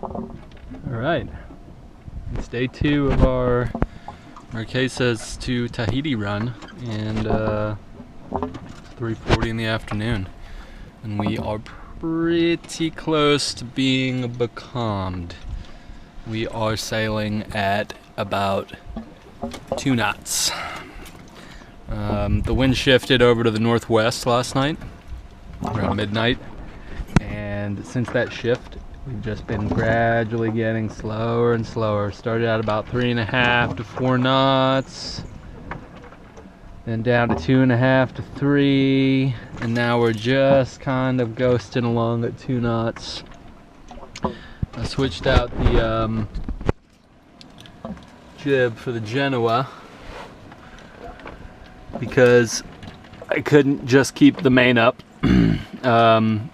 Alright, it's day 2 of our Marquesas to Tahiti run, and 3:40 in the afternoon, and we are pretty close to being becalmed. We are sailing at about 2 knots. The wind shifted over to the northwest last night around midnight, and since that shift we've just been gradually getting slower and slower. Started out about 3.5 to 4 knots, then down to 2.5 to 3, and now we're just kind of ghosting along at 2 knots. I switched out the jib for the Genoa because I couldn't just keep the main up.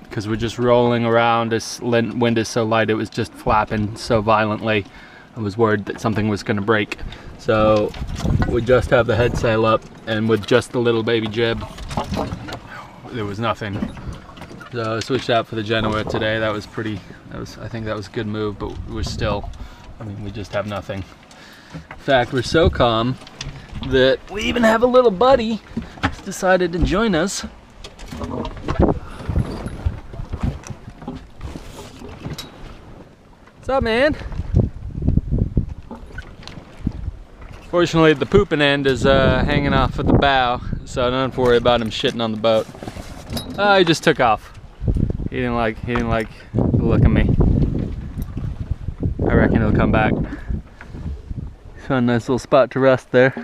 Because we're just rolling around. This wind is so light, it was just flapping so violently. I was worried that something was going to break. So we just have the head sail up, and with just the little baby jib, there was nothing. So I switched out for the Genoa today. I think that was a good move, but we're still, we just have nothing. In fact, we're so calm that we even have a little buddy who's decided to join us. What's up, man? Fortunately, the pooping end is hanging off at the bow, so I don't have to worry about him shitting on the boat. He just took off. He didn't like the look of me. I reckon he'll come back. Found a nice little spot to rest there.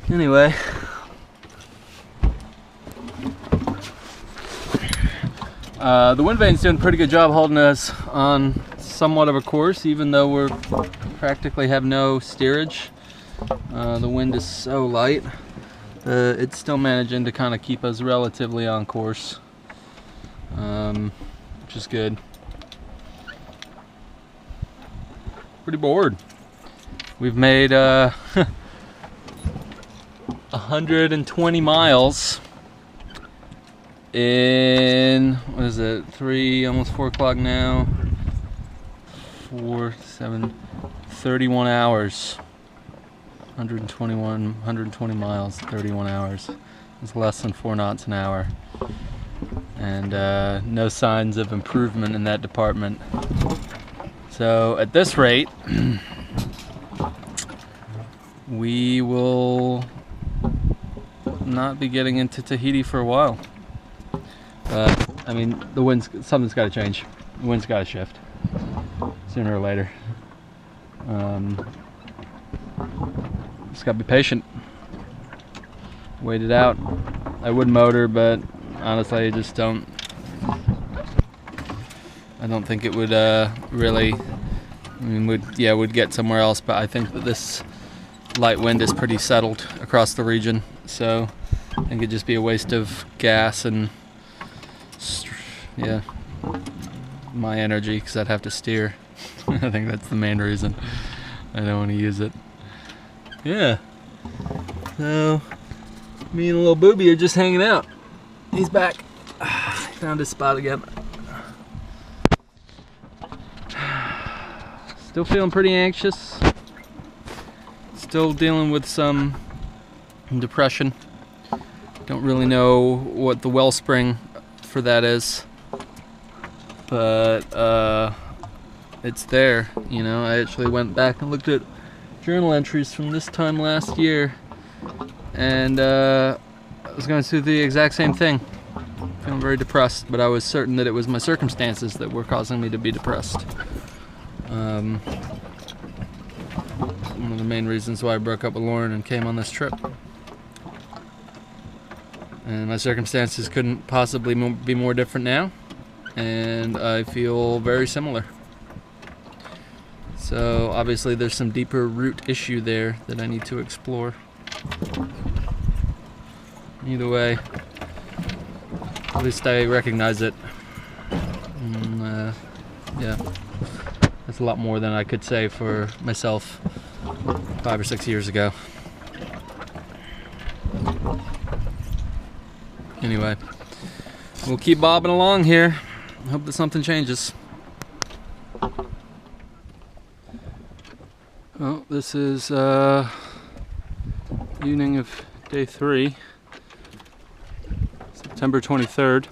Anyway. The wind vane's doing a pretty good job holding us on somewhat of a course, even though we're practically have no steerage. The wind is so light. It's still managing to kind of keep us relatively on course, which is good. Pretty bored. We've made 120 miles in, what is it, almost 4 o'clock now, 31 hours. 120 miles, 31 hours. It's less than 4 knots an hour. And no signs of improvement in that department. So at this rate, we will not be getting into Tahiti for a while. Something's got to change. The wind's got to shift sooner or later. Just got to be patient. Wait it out. I would motor, but honestly, I just don't. I don't think it would really. We'd get somewhere else, but I think that this light wind is pretty settled across the region, so I think it'd just be a waste of gas and my energy, because I'd have to steer. I think that's the main reason I don't want to use it. Yeah. So me and little booby are just hanging out. He's back. Found his spot again. Still feeling pretty anxious. Still dealing with some depression. Don't really know what the wellspring for that is, but it's there. I actually went back and looked at journal entries from this time last year, and I was going through the exact same thing. Feeling very depressed, but I was certain that it was my circumstances that were causing me to be depressed. One of the main reasons why I broke up with Lauren and came on this trip. And my circumstances couldn't possibly be more different now, and I feel very similar. So obviously there's some deeper root issue there that I need to explore. Either way, at least I recognize it. Yeah, that's a lot more than I could say for myself 5 or 6 years ago. Anyway, we'll keep bobbing along here. I hope that something changes. Well, this is evening of day 3, September 23rd,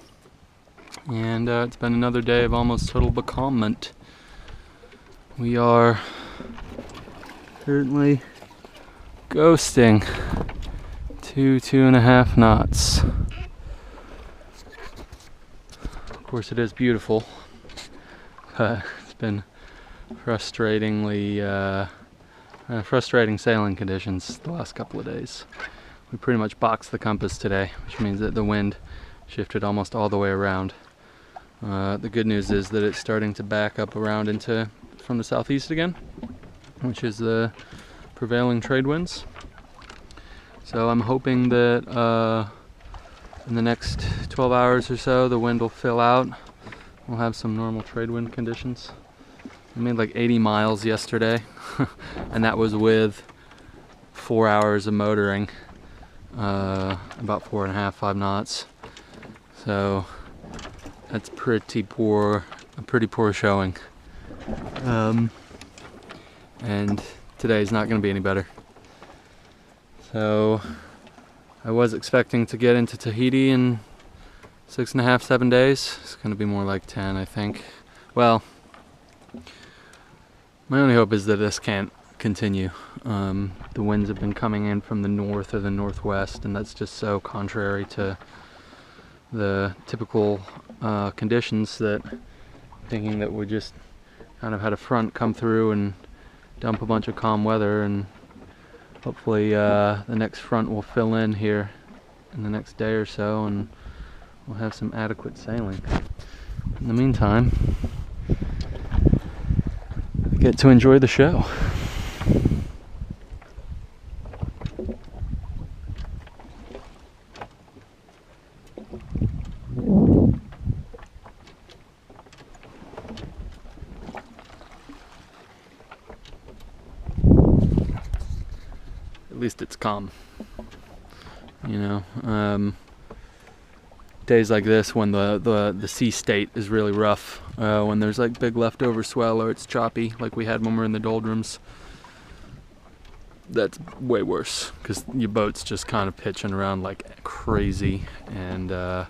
and it's been another day of almost total becalmment. We are currently ghosting 2.5 knots. Of course, it is beautiful, but it's been frustrating sailing conditions the last couple of days. We pretty much boxed the compass today, which means that the wind shifted almost all the way around. The good news is that it's starting to back up around from the southeast again, which is the prevailing trade winds. So I'm hoping that in the next 12 hours or so the wind will fill out. We'll have some normal trade wind conditions. I made like 80 miles yesterday, and that was with 4 hours of motoring, about 4.5–5 knots. So that's a pretty poor showing. And today's not going to be any better. So I was expecting to get into Tahiti in 6.5–7 days. It's going to be more like 10, I think. Well, my only hope is that this can't continue. The winds have been coming in from the north or the northwest, and that's just so contrary to the typical conditions, that thinking that we just kind of had a front come through and dump a bunch of calm weather, and hopefully the next front will fill in here in the next day or so, and we'll have some adequate sailing. In the meantime, I get to enjoy the show. At least it's calm, you know. Days like this, when the sea state is really rough, when there's like big leftover swell or it's choppy, like we had when we're in the doldrums, that's way worse, because your boat's just kind of pitching around like crazy, and the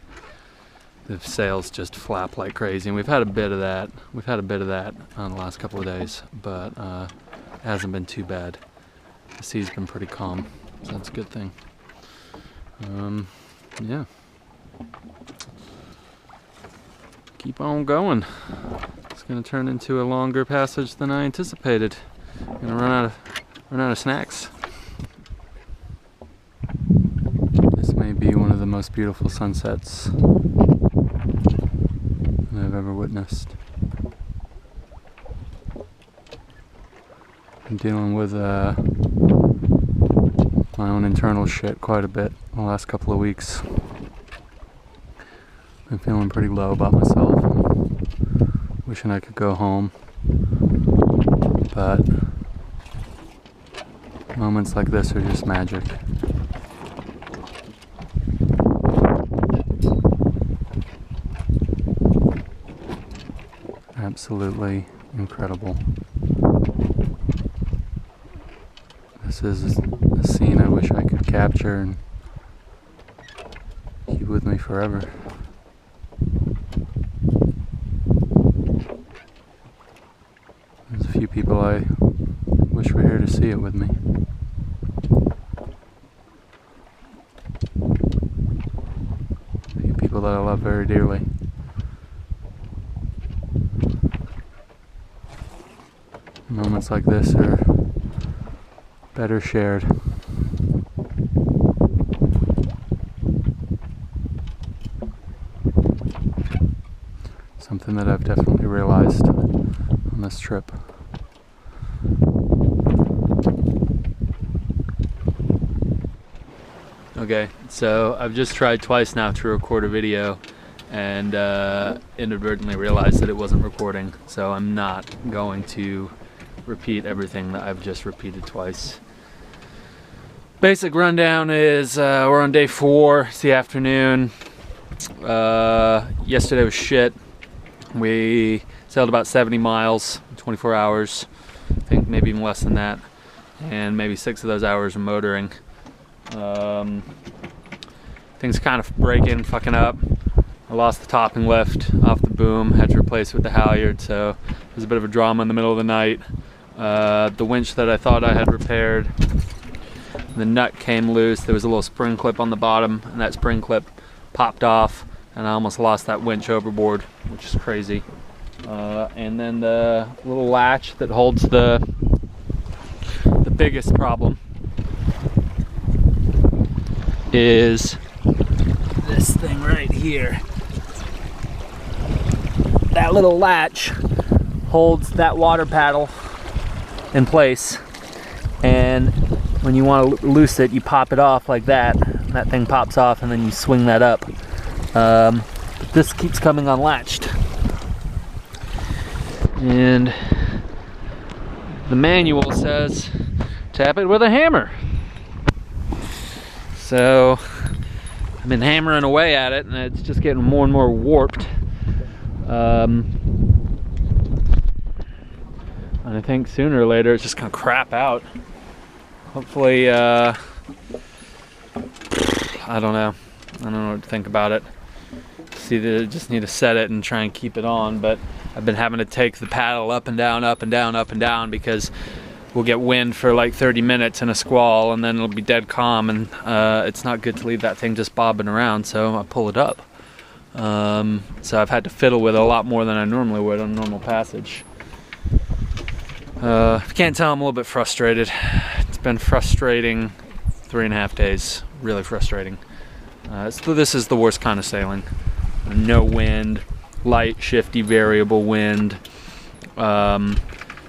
sails just flap like crazy. And we've had a bit of that. On the last couple of days, but it hasn't been too bad. The sea's been pretty calm, so that's a good thing. Yeah. Keep on going. It's going to turn into a longer passage than I anticipated. I'm going to run out of snacks. This may be one of the most beautiful sunsets I've ever witnessed. I'm dealing with my own internal shit quite a bit the last couple of weeks. I'm feeling pretty low about myself, and wishing I could go home, but moments like this are just magic. Absolutely incredible. This is a scene I wish I could capture and keep with me forever. There's a few people I wish were here to see it with me. A few people that I love very dearly. Moments like this are better shared. Something that I've definitely realized on this trip. Okay, so I've just tried twice now to record a video, and inadvertently realized that it wasn't recording, so I'm not going to repeat everything that I've just repeated twice. Basic rundown is we're on day 4, it's the afternoon. Yesterday was shit. We sailed about 70 miles, 24 hours. I think maybe even less than that. And maybe 6 of those hours of motoring. Things kind of breaking, fucking up. I lost the topping lift off the boom, had to replace it with the halyard, so it was a bit of a drama in the middle of the night. The winch that I thought I had repaired, the nut came loose. There was a little spring clip on the bottom, and that spring clip popped off, and I almost lost that winch overboard, which is crazy. And then the little latch that holds the biggest problem is this thing right here. That little latch holds that water paddle in place, and when you want to loose it, you pop it off like that. That thing pops off, and then you swing that up. But this keeps coming unlatched, and the manual says tap it with a hammer. So I've been hammering away at it, and it's just getting more and more warped. And I think sooner or later it's just gonna crap out. Hopefully, I don't know. I don't know what to think about it. Either just need to set it and try and keep it on, but I've been having to take the paddle up and down, up and down, up and down, because we'll get wind for like 30 minutes in a squall, and then it'll be dead calm, and it's not good to leave that thing just bobbing around, so I pull it up. So I've had to fiddle with it a lot more than I normally would on normal passage. If you can't tell, I'm a little bit frustrated. It's been frustrating 3.5 days, really frustrating. So this is the worst kind of sailing. No wind, light, shifty, variable wind. It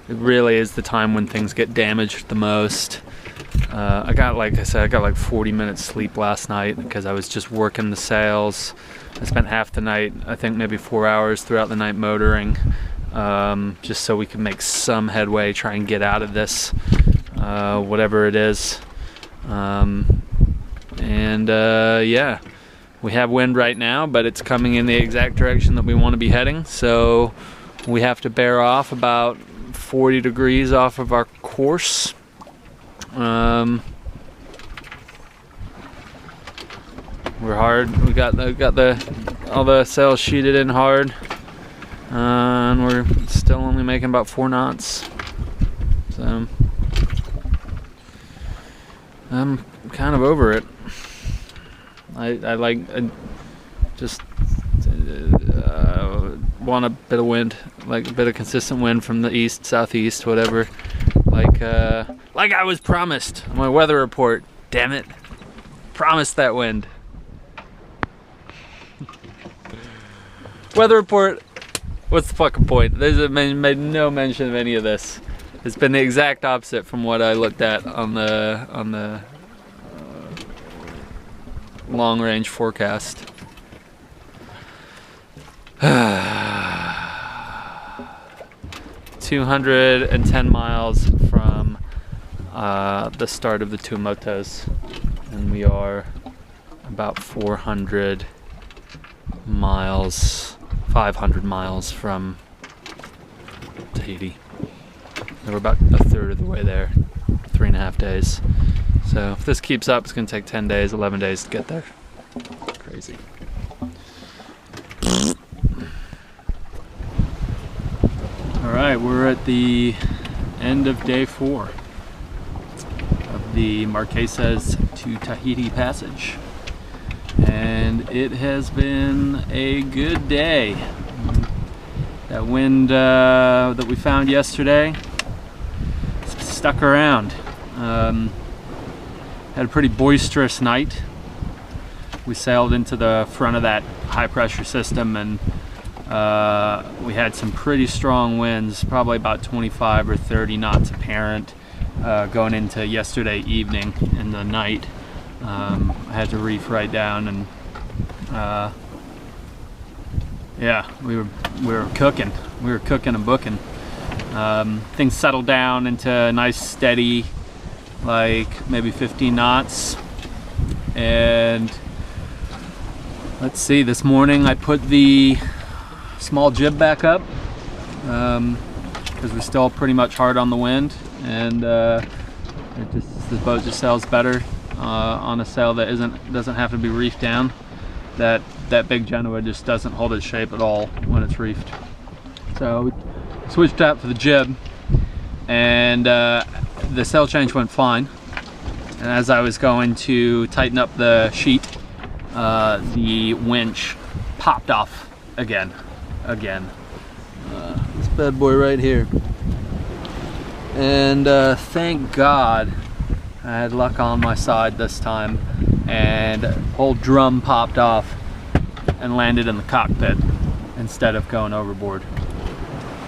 really is the time when things get damaged the most. Like I said, I got like 40 minutes sleep last night because I was just working the sails. I spent half the night, I think maybe 4 hours throughout the night motoring, just so we can make some headway, try and get out of this, whatever it is. Yeah, we have wind right now, but it's coming in the exact direction that we want to be heading, so we have to bear off about 40 degrees off of our course. We're hard. We got all the sails sheeted in hard, and we're still only making about 4 knots. So I'm kind of over it. I just want a bit of wind, like a bit of consistent wind from the east, southeast, whatever. Like I was promised on my weather report. Damn it! Promised that wind. Weather report. What's the fucking point? There's made no mention of any of this. It's been the exact opposite from what I looked at on the long-range forecast. 210 miles from the start of the Tuamotus, and we are about 400 miles, 500 miles from Tahiti. And we're about a third of the way there, 3.5 days. So if this keeps up, it's gonna take 10 days, 11 days to get there. Crazy. All right, we're at the end of day 4 of the Marquesas to Tahiti passage. And it has been a good day. That wind that we found yesterday stuck around. Had a pretty boisterous night. We sailed into the front of that high pressure system, and we had some pretty strong winds, probably about 25 or 30 knots apparent, going into yesterday evening in the night. I had to reef right down, and yeah, we were cooking. We were cooking and booking. Things settled down into a nice steady, like maybe 15 knots, and Let's see, this morning I put the small jib back up because we're still pretty much hard on the wind, and the boat just sails better on a sail that doesn't have to be reefed down. That big Genoa just doesn't hold its shape at all when it's reefed. So we switched out for the jib, and the sail change went fine. And as I was going to tighten up the sheet, the winch popped off again. This bad boy right here. And thank God I had luck on my side this time, and the whole drum popped off and landed in the cockpit instead of going overboard.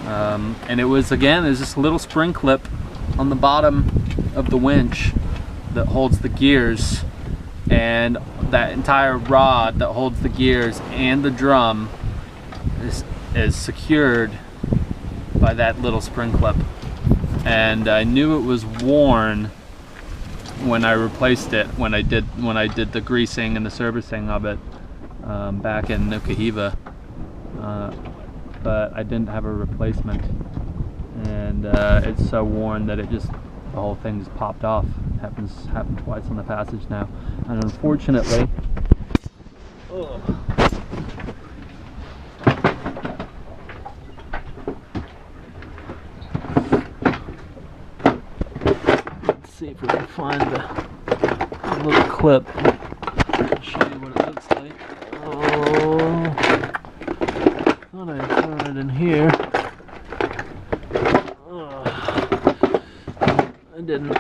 And it was this little spring clip on the bottom of the winch that holds the gears, and that entire rod that holds the gears and the drum is secured by that little spring clip. And I knew it was worn when I replaced it, when I did the greasing and the servicing of it back in Nukuhiva, but I didn't have a replacement, and it's so worn that the whole thing just popped off. Happened twice on the passage now, and unfortunately, let's see if we can find the little clip. I'll show you what it looks like. Oh, thought I found it in here. I didn't.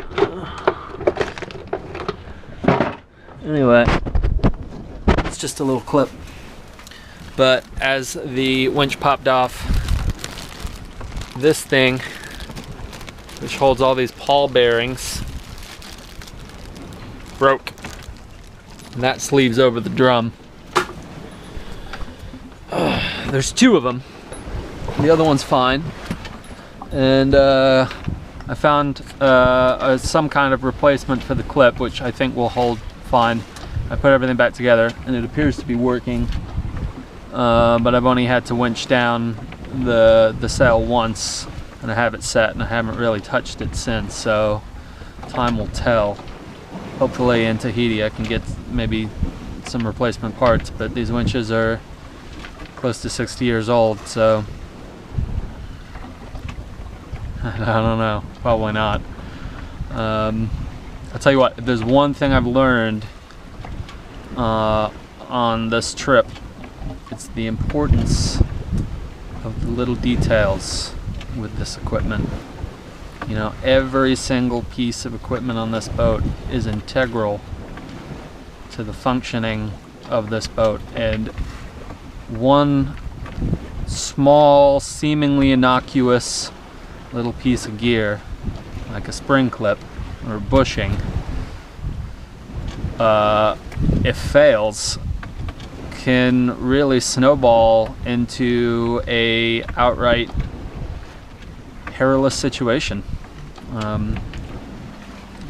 Anyway, it's just a little clip. But as the winch popped off, this thing, which holds all these pawl bearings, broke. And that sleeves over the drum. There's two of them. The other one's fine. And I found some kind of replacement for the clip, which I think will hold fine. I put everything back together and it appears to be working, but I've only had to winch down the sail once, and I have it set, and I haven't really touched it since, so time will tell. Hopefully in Tahiti I can get maybe some replacement parts, but these winches are close to 60 years old, so I don't know, probably not. I'll tell you what, if there's one thing I've learned on this trip, it's the importance of the little details with this equipment. You know, every single piece of equipment on this boat is integral to the functioning of this boat, and one small, seemingly innocuous little piece of gear, like a spring clip or bushing, if fails, can really snowball into a outright perilous situation.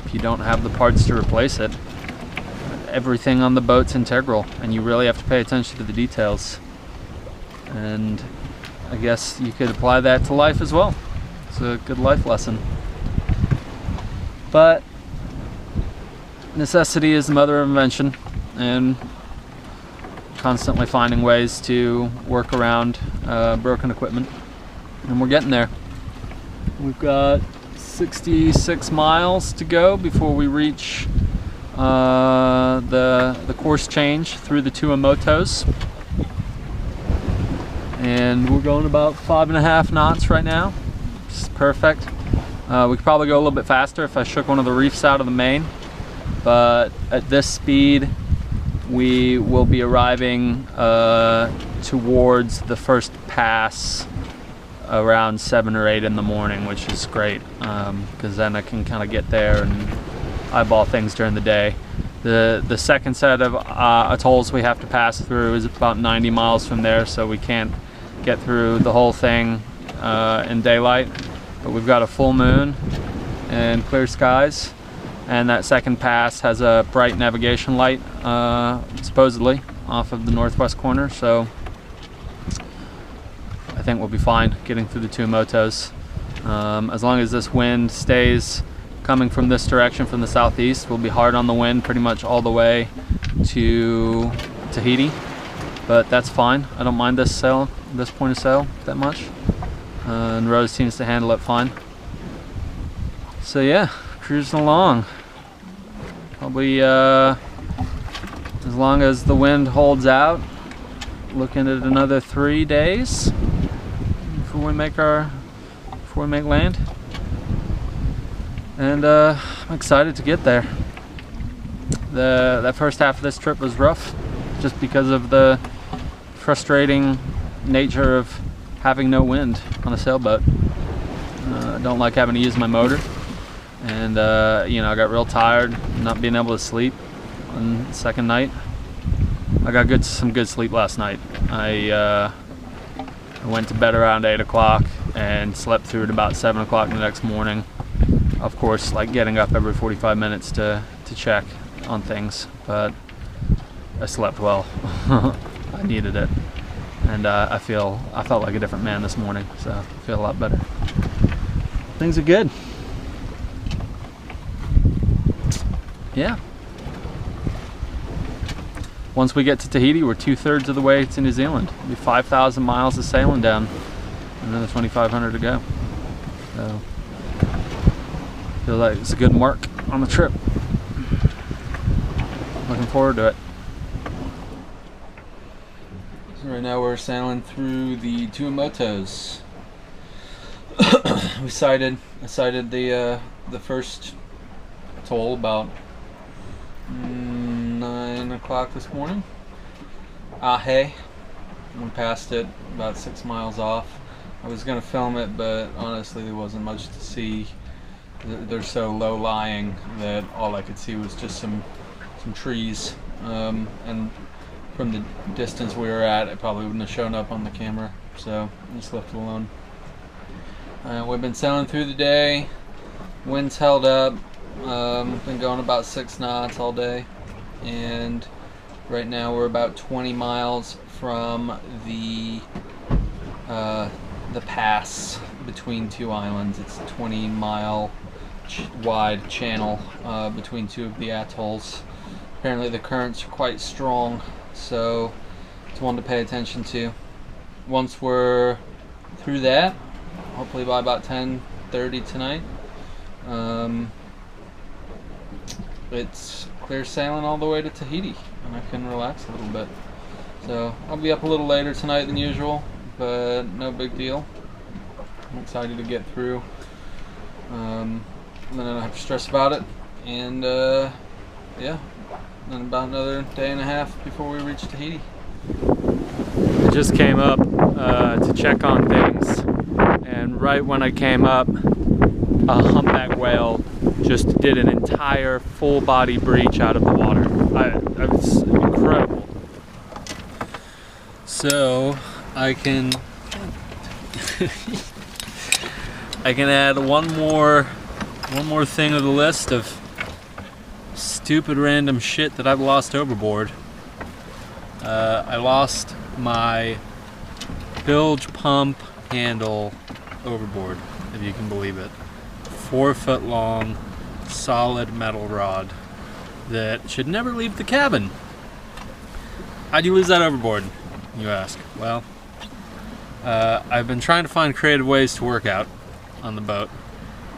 If you don't have the parts to replace it, everything on the boat's integral, and you really have to pay attention to the details. And I guess you could apply that to life as well. It's a good life lesson. But necessity is the mother of invention, and constantly finding ways to work around broken equipment, and we're getting there. We've got 66 miles to go before we reach the course change through the Tuamotus, and we're going about 5.5 knots right now. It's perfect. We could probably go a little bit faster if I shook one of the reefs out of the main, but at this speed we will be arriving towards the first pass around 7 or 8 in the morning, which is great, because then I can kind of get there and eyeball things during the day. The second set of atolls we have to pass through is about 90 miles from there, so we can't get through the whole thing in daylight, but we've got a full moon and clear skies, and that second pass has a bright navigation light, supposedly, off of the northwest corner, so I think we'll be fine getting through the Tuamotus. As long as this wind stays coming from this direction, from the southeast, we'll be hard on the wind pretty much all the way to Tahiti, but that's fine. I don't mind this point of sail that much, and Rose seems to handle it fine. So yeah, cruising along. Probably as long as the wind holds out, looking at another 3 days before we make land. And I'm excited to get there. That first half of this trip was rough, just because of the frustrating nature of having no wind on a sailboat. I don't like having to use my motor, and you know, I got real tired not being able to sleep on the second night. I got some good sleep last night. I went to bed around 8 o'clock and slept through at about 7 o'clock the next morning. Of course, like getting up every 45 minutes to check on things, but I slept well. I needed it, and I felt like a different man this morning, so I feel a lot better. Things are good. Yeah. Once we get to Tahiti, we're 2/3 of the way to New Zealand. It'll be 5,000 miles of sailing down, and another 2,500 to go. So, feel like it's a good mark on the trip. Looking forward to it. So right now we're sailing through the Tuamotus. I sighted the first atoll about 9 o'clock this morning. Ahe. Went past it about 6 miles off. I was gonna film it, but honestly there wasn't much to see. They're so low lying that all I could see was just some trees, and from the distance we were at, it probably wouldn't have shown up on the camera, so I just left it alone. We've been sailing through the day. Wind's held up. Been going about 6 knots all day, and right now we're about 20 miles from the pass between two islands. It's a 20-mile wide channel between two of the atolls. Apparently the currents are quite strong, so it's one to pay attention to. Once we're through that, hopefully by about 10:30 tonight, it's clear sailing all the way to Tahiti, and I can relax a little bit. So I'll be up a little later tonight than usual, but no big deal. I'm excited to get through. Then I don't have to stress about it, and yeah, then about another day and a half before we reach Tahiti. I just came up to check on things, and right when I came up, a humpback whale just did an entire full body breach out of the water. It was incredible. So I can add one more thing to the list of stupid random shit that I've lost overboard. I lost my bilge pump handle overboard, if you can believe it. 4 foot long, solid metal rod that should never leave the cabin. How'd you lose that overboard, you ask? Well, I've been trying to find creative ways to work out on the boat,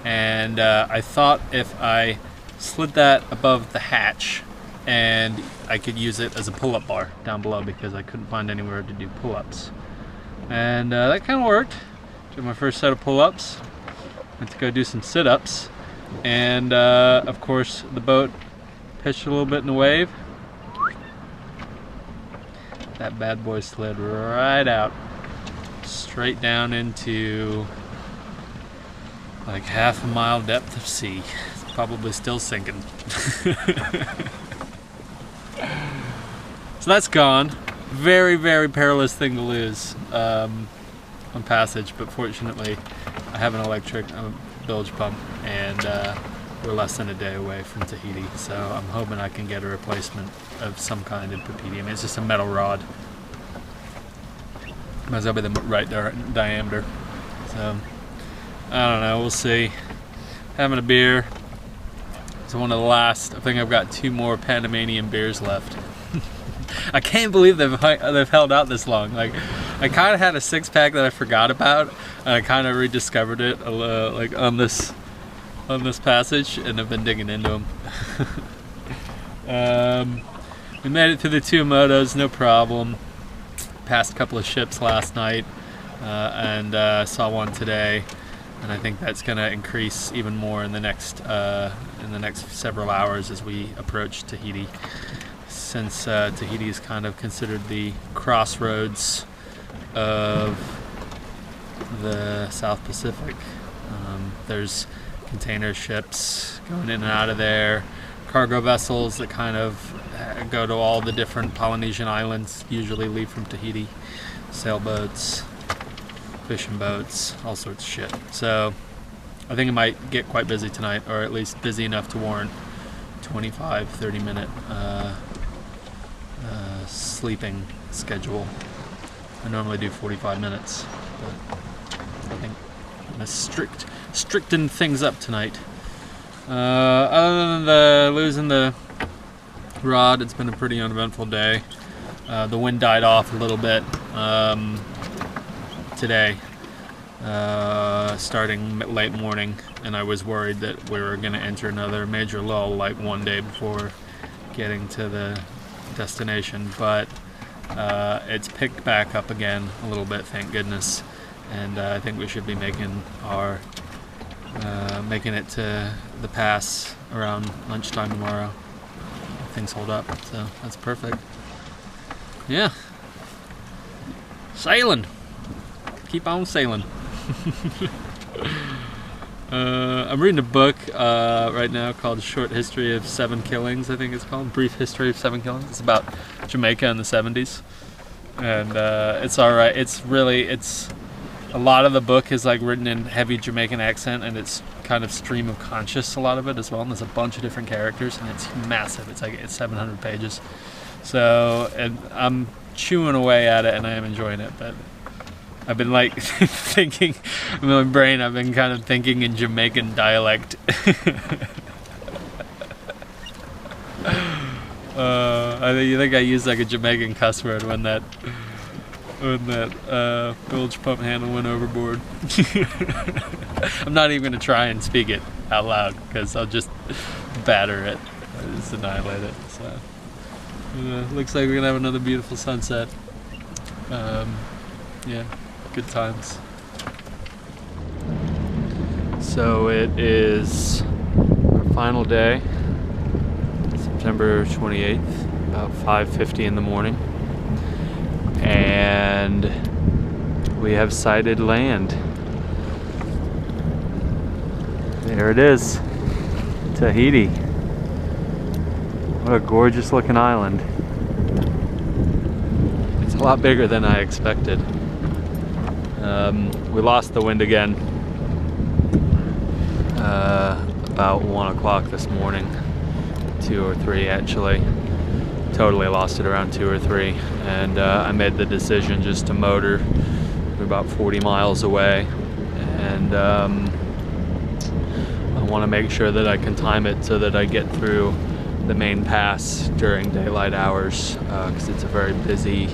and I thought if I slid that above the hatch, and I could use it as a pull-up bar down below, because I couldn't find anywhere to do pull-ups. And that kind of worked. Did my first set of pull-ups. Went to go do some sit-ups, and of course the boat pitched a little bit in the wave. That bad boy slid right out, straight down into like half a mile depth of sea. It's probably still sinking. So that's gone. Very, very perilous thing to lose on passage, but fortunately I have an electric bilge pump, and we're less than a day away from Tahiti, so I'm hoping I can get a replacement of some kind in Papiti. I mean, it's just a metal rod. Might as well be the right diameter. So, I don't know, we'll see. Having a beer. It's one of the last, I think I've got 2 more Panamanian beers left. I can't believe they've held out this long. Like, I kind of had a 6-pack that I forgot about, and I kind of rediscovered it like on this passage, and I've been digging into them. We made it through the Tuamotus, no problem. Passed a couple of ships last night, and saw one today, and I think that's going to increase even more in the next several hours as we approach Tahiti. Since Tahiti is kind of considered the crossroads of the South Pacific. There's container ships going in and out of there, cargo vessels that kind of go to all the different Polynesian islands, usually leave from Tahiti, sailboats, fishing boats, all sorts of shit. So I think it might get quite busy tonight, or at least busy enough to warrant 25-30 minute sleeping schedule. I normally do 45 minutes, but I think I'm gonna stricten things up tonight. Other than losing the rod, it's been a pretty uneventful day. The wind died off a little bit today, starting late morning, and I was worried that we were going to enter another major lull like one day before getting to the destination, but it's picked back up again a little bit, thank goodness, and I think we should be making it to the pass around lunchtime tomorrow. Things hold up, so that's perfect. Yeah, sailing. Keep on sailing. I'm reading a book right now called Short History of 7 Killings, I think it's called. Brief History of 7 Killings. It's about Jamaica in the 70s. And it's alright. It's a lot of the book is like written in heavy Jamaican accent, and it's kind of stream of conscious, a lot of it as well. And there's a bunch of different characters, and it's massive. It's 700 pages. So, and I'm chewing away at it, and I am enjoying it, but I've been like thinking in my brain, I've been kind of thinking in Jamaican dialect. You think I used like a Jamaican cuss word when that bilge pump handle went overboard. I'm not even going to try and speak it out loud because I'll just batter it. I'll just annihilate it. So looks like we're going to have another beautiful sunset. Yeah. Good times. So it is our final day, September 28th, about 5:50 in the morning, and we have sighted land. There it is, Tahiti. What a gorgeous looking island. It's a lot bigger than I expected. We lost the wind again about 1 o'clock this morning, 2 or 3 actually. Totally lost it around 2 or 3, and I made the decision just to motor. We're about 40 miles away, and I want to make sure that I can time it so that I get through the main pass during daylight hours, because it's a very busy,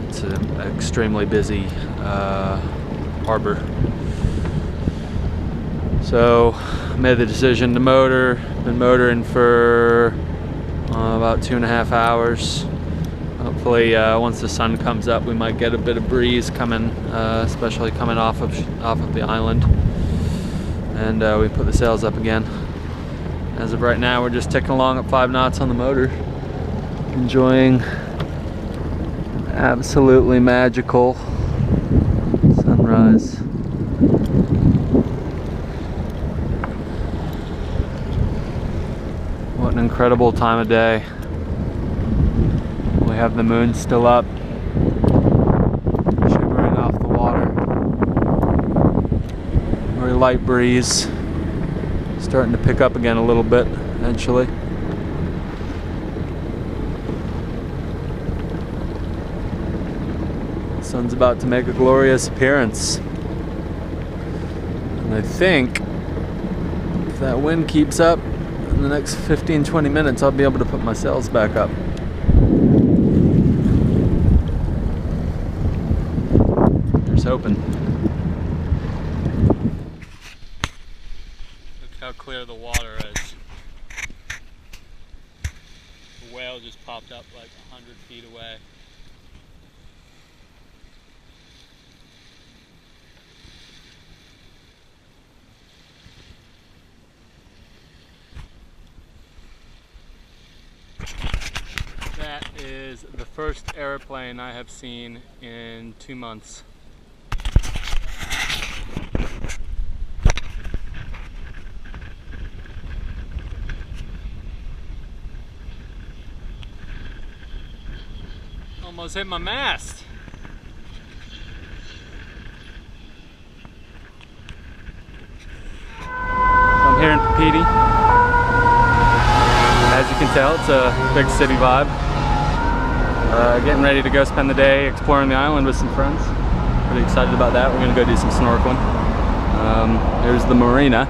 it's an extremely busy harbor. So I made the decision to motor. Been motoring for about 2.5 hours. Hopefully once the sun comes up we might get a bit of breeze coming, especially coming off of the island, and we put the sails up again. As of right now we're just ticking along at 5 knots on the motor, enjoying absolutely magical sunrise. What an incredible time of day. We have the moon still up, shimmering off the water. Very light breeze. Starting to pick up again a little bit, actually. The sun's about to make a glorious appearance. And I think if that wind keeps up in the next 15-20 minutes, I'll be able to put my sails back up. Here's hoping. Look how clear the water is. The whale just popped up like 100 feet away. That is the first airplane I have seen in 2 months. Almost hit my mast. So I'm here in Tahiti. As you can tell, it's a big city vibe. Getting ready to go spend the day exploring the island with some friends. Pretty excited about that. We're gonna go do some snorkeling. There's the Marina.